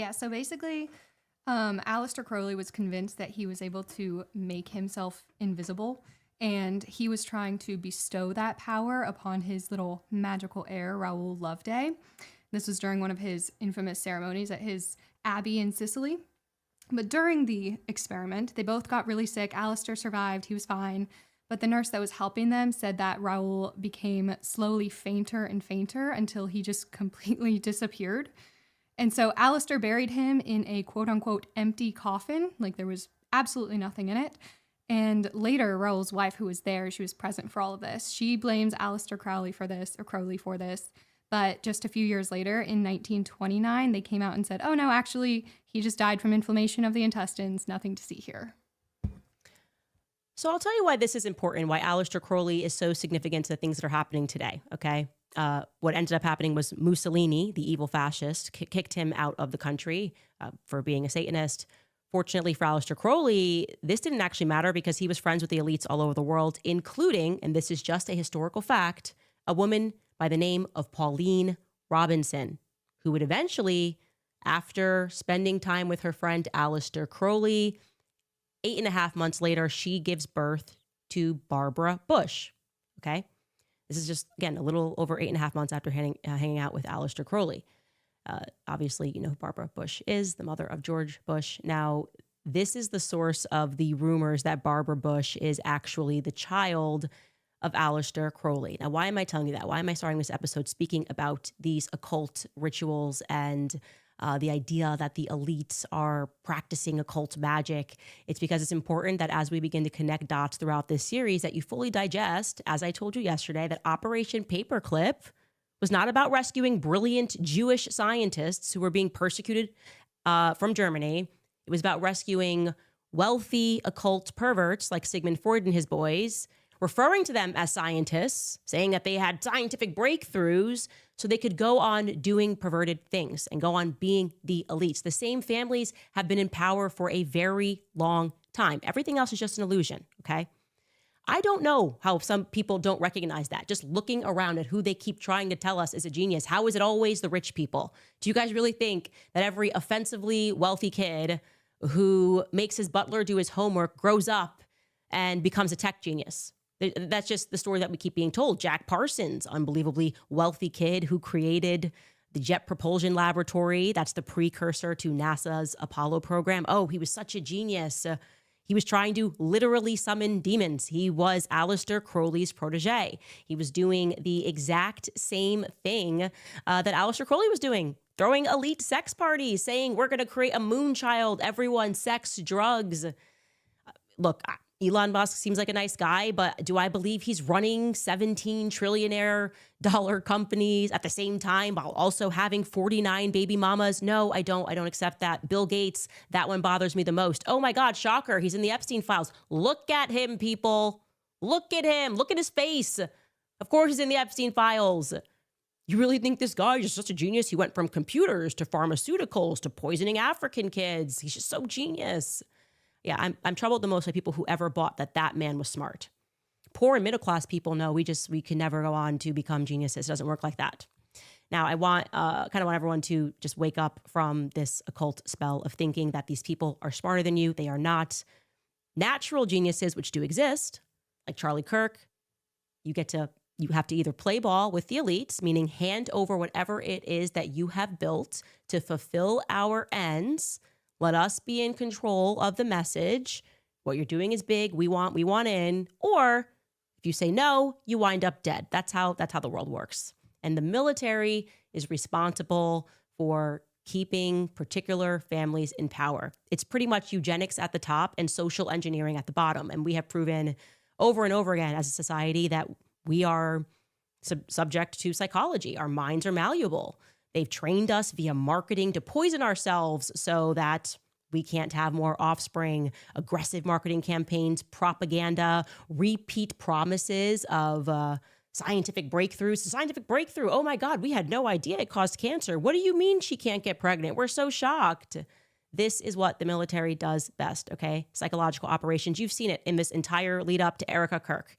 Yeah, so basically, Aleister Crowley was convinced that he was able to make himself invisible, and he was trying to bestow that power upon his little magical heir, Raoul Loveday. This was during one of his infamous ceremonies at his abbey in Sicily. But during the experiment, they both got really sick. Aleister survived, he was fine. But the nurse that was helping them said that Raoul became slowly fainter and fainter until he just completely disappeared. And so Alistair buried him in a quote unquote empty coffin, like there was absolutely nothing in it. And later, Raoul's wife, who was there, she was present for all of this. She blames Alistair Crowley for this, or Crowley for this. But just a few years later, in 1929, they came out and said, oh no, actually, he just died from inflammation of the intestines. Nothing to see here. So I'll tell you why this is important, why Aleister Crowley is so significant to the things that are happening today, okay? What ended up happening was Mussolini, the evil fascist, kicked him out of the country for being a Satanist. Fortunately for Aleister Crowley, this didn't actually matter because he was friends with the elites all over the world, including, and this is just a historical fact, a woman by the name of Pauline Robinson, who would eventually, after spending time with her friend Aleister Crowley, 8.5 months later, she gives birth to Barbara Bush, okay? This is just, again, a little over 8.5 months after hanging out with Aleister Crowley. Obviously, you know who Barbara Bush is, the mother of George Bush. Now, this is the source of the rumors that Barbara Bush is actually the child of Aleister Crowley. Now, why am I telling you that? Why am I starting this episode speaking about these occult rituals and the idea that the elites are practicing occult magic? It's because it's important that as we begin to connect dots throughout this series, that you fully digest, as I told you yesterday, that Operation Paperclip was not about rescuing brilliant Jewish scientists who were being persecuted from Germany. It was about rescuing wealthy occult perverts like Sigmund Freud and his boys, referring to them as scientists, saying that they had scientific breakthroughs so they could go on doing perverted things and go on being the elites. The same families have been in power for a very long time. Everything else is just an illusion, okay? I don't know how some people don't recognize that. Just looking around at who they keep trying to tell us is a genius. How is it always the rich people? Do you guys really think that every offensively wealthy kid who makes his butler do his homework grows up and becomes a tech genius? That's just the story that we keep being told. Jack Parsons, unbelievably wealthy kid who created the Jet Propulsion Laboratory. That's the precursor to NASA's Apollo program. Oh, he was such a genius. He was trying to literally summon demons. He was Aleister Crowley's protege. He was doing the exact same thing that Aleister Crowley was doing, throwing elite sex parties, saying, we're going to create a moon child, everyone, sex, drugs. Look, Elon Musk seems like a nice guy, but do I believe he's running 17 trillionaire dollar companies at the same time while also having 49 baby mamas? No, I don't. I don't accept that. Bill Gates, that one bothers me the most. Oh my God, shocker. He's in the Epstein files. Look at him, people. Look at him. Look at his face. Of course he's in the Epstein files. You really think this guy is just such a genius? He went from computers to pharmaceuticals to poisoning African kids. He's just so genius. Yeah, I'm troubled the most by people who ever bought that man was smart. Poor and middle class people know we can never go on to become geniuses. It doesn't work like that. Now, I want everyone to just wake up from this occult spell of thinking that these people are smarter than you. They are not. Natural geniuses, which do exist, like Charlie Kirk, you have to either play ball with the elites, meaning hand over whatever it is that you have built to fulfill our ends. Let us be in control of the message. What you're doing is big. We want in. Or if you say no, you wind up dead. That's how the world works. And the military is responsible for keeping particular families in power. It's pretty much eugenics at the top and social engineering at the bottom. And we have proven over and over again as a society that we are subject to psychology. Our minds are malleable. They've trained us via marketing to poison ourselves so that we can't have more offspring, aggressive marketing campaigns, propaganda, repeat promises of scientific breakthroughs. Scientific breakthrough. Oh my God, we had no idea it caused cancer. What do you mean she can't get pregnant? We're so shocked. This is what the military does best, okay? Psychological operations. You've seen it in this entire lead up to Erica Kirk.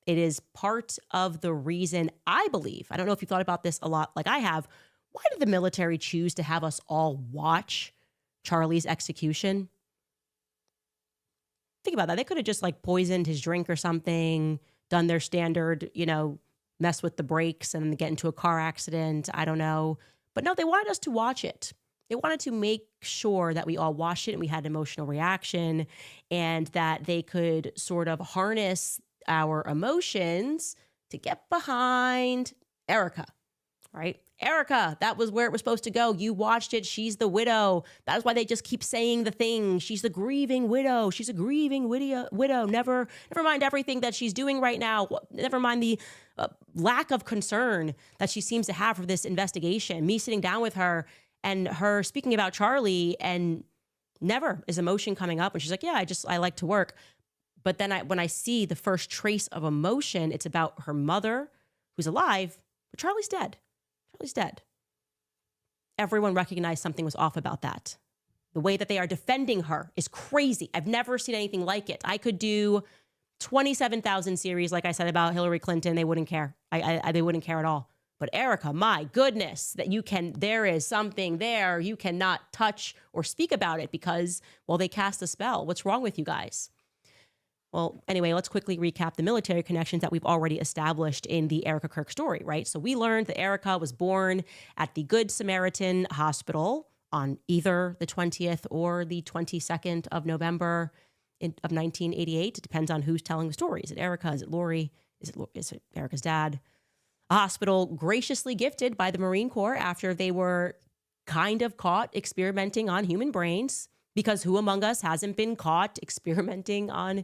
It is part of the reason I believe, I don't know if you've thought about this a lot like I have, why did the military choose to have us all watch Charlie's execution? Think about that. They could have just like poisoned his drink or something, done their standard, mess with the brakes and then get into a car accident. I don't know. But no, they wanted us to watch it. They wanted to make sure that we all watched it and we had an emotional reaction, and that they could sort of harness our emotions to get behind Erica, right? Erica, that was where it was supposed to go. You watched it. She's the widow. That's why they just keep saying the thing. She's the grieving widow. She's a grieving widow. Never mind everything that she's doing right now. Never mind the lack of concern that she seems to have for this investigation. Me sitting down with her and her speaking about Charlie, and never is emotion coming up. And she's like, yeah, I like to work. But then when I see the first trace of emotion, it's about her mother, who's alive, but Charlie's dead. Charlie's dead. Everyone recognized something was off about that. The way that they are defending her is crazy. I've never seen anything like it. I could do 27,000 series, like I said, about Hillary Clinton. They wouldn't care. They wouldn't care at all. But Erica, my goodness, there is something there. You cannot touch or speak about it because, well, they cast a spell. What's wrong with you guys? Well, anyway, let's quickly recap the military connections that we've already established in the Erica Kirk story, right? So we learned that Erica was born at the Good Samaritan Hospital on either the 20th or the 22nd of November of 1988. It depends on who's telling the story. Is it Erica? Is it Lori? Is it Erica's dad? A hospital graciously gifted by the Marine Corps after they were kind of caught experimenting on human brains, because who among us hasn't been caught experimenting on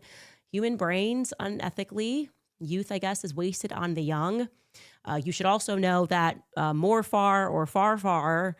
human brains unethically? Youth, I guess, is wasted on the young. You should also know that Far Far